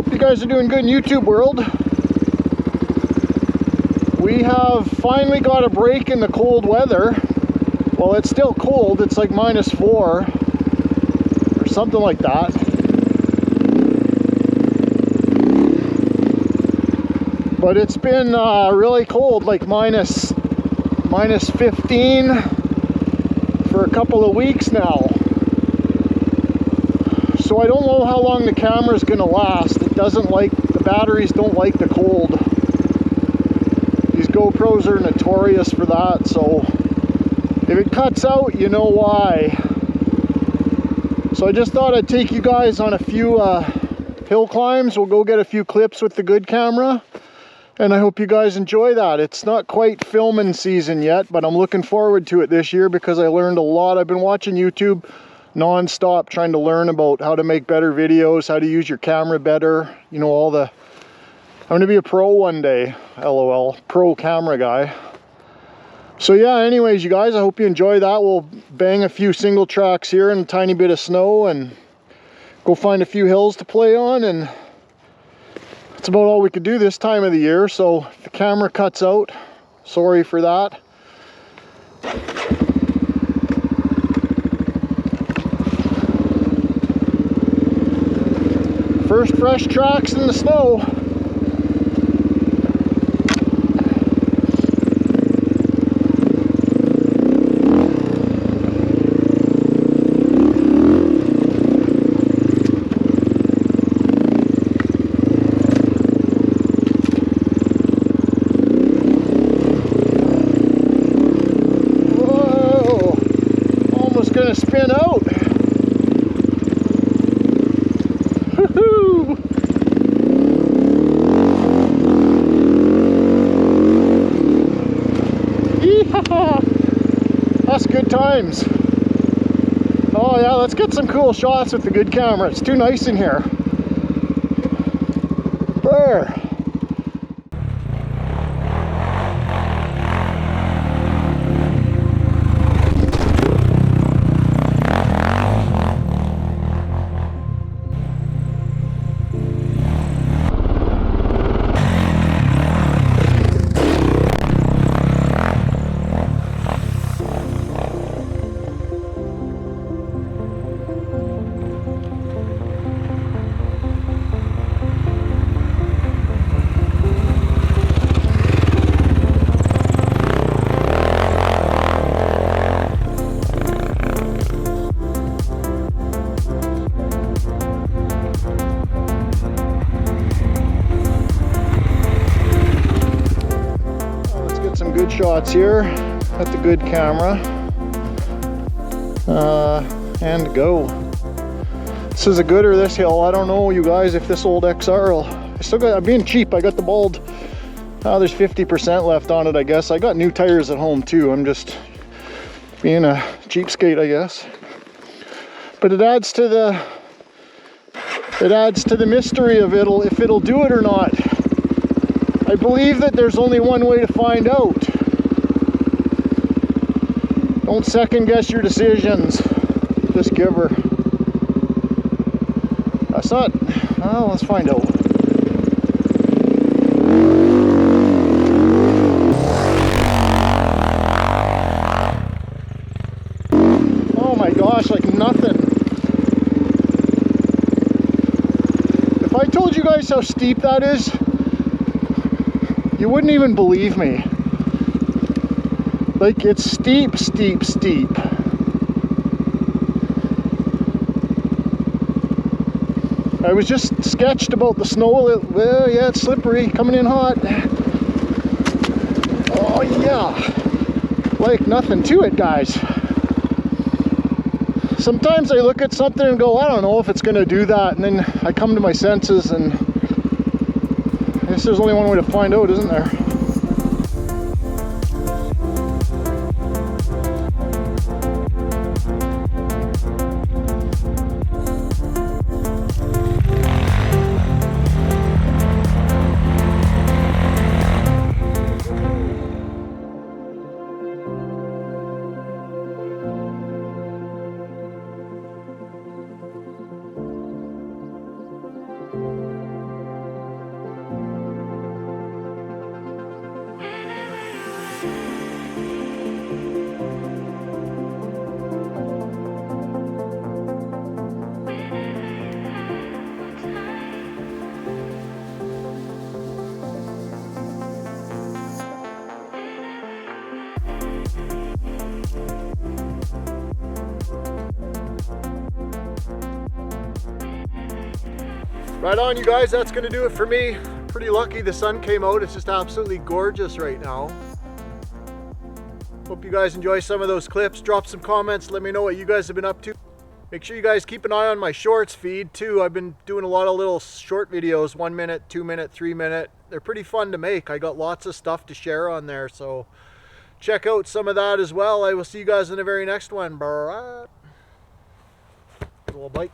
Hope you guys are doing good in YouTube world. We have finally got a break in the cold weather. Well, it's still cold. It's like -4 or something like that. But it's been really cold, like minus 15 for a couple of weeks now. So I don't know how long the camera's gonna last. It doesn't like, the batteries don't like the cold. These GoPros are notorious for that, so if it cuts out, you know why. So I just thought I'd take you guys on a few hill climbs. We'll go get a few clips with the good camera, and I hope you guys enjoy that. It's not quite filming season yet, but I'm looking forward to it this year because I learned a lot. I've been watching YouTube non-stop trying to learn about how to make better videos, how to use your camera better, you know, all the... I'm gonna be a pro one day, LOL, pro camera guy. So yeah, anyways, you guys, I hope you enjoy that. We'll bang a few single tracks here and a tiny bit of snow and go find a few hills to play on, and that's about all we could do this time of the year. So if the camera cuts out, sorry for that. First fresh tracks in the snow. Whoa! Almost gonna spin out. That's good times. Oh yeah, let's get some cool shots with the good camera. It's too nice in here. There. Some good shots here at the good camera, and go. This is a gooder, this hill. I don't know, you guys, if this old XR will... I still got, I'm being cheap. I got the bald. There's 50% left on it, I guess. I got new tires at home too. I'm just being a cheapskate, I guess. But it adds to the mystery of if it'll do it or not. I believe that there's only one way to find out. Don't second guess your decisions. Just give her. That's not... Oh, let's find out. Oh my gosh, like nothing. If I told you guys how steep that is, you wouldn't even believe me. Like, it's steep, steep, steep. I was just sketched about the snow. Well, yeah, it's slippery, coming in hot. Oh yeah, like nothing to it, guys. Sometimes I look at something and go, I don't know if it's gonna do that, and then I come to my senses, and I guess there's only one way to find out, isn't there? Right on, you guys, that's gonna do it for me. Pretty lucky the sun came out. It's just absolutely gorgeous right now. Hope you guys enjoy some of those clips. Drop some comments, let me know what you guys have been up to. Make sure you guys keep an eye on my shorts feed too. I've been doing a lot of little short videos, 1 minute, 2 minute, 3 minute. They're pretty fun to make. I got lots of stuff to share on there, so check out some of that as well. I will see you guys in the very next one. Bye. Little bite.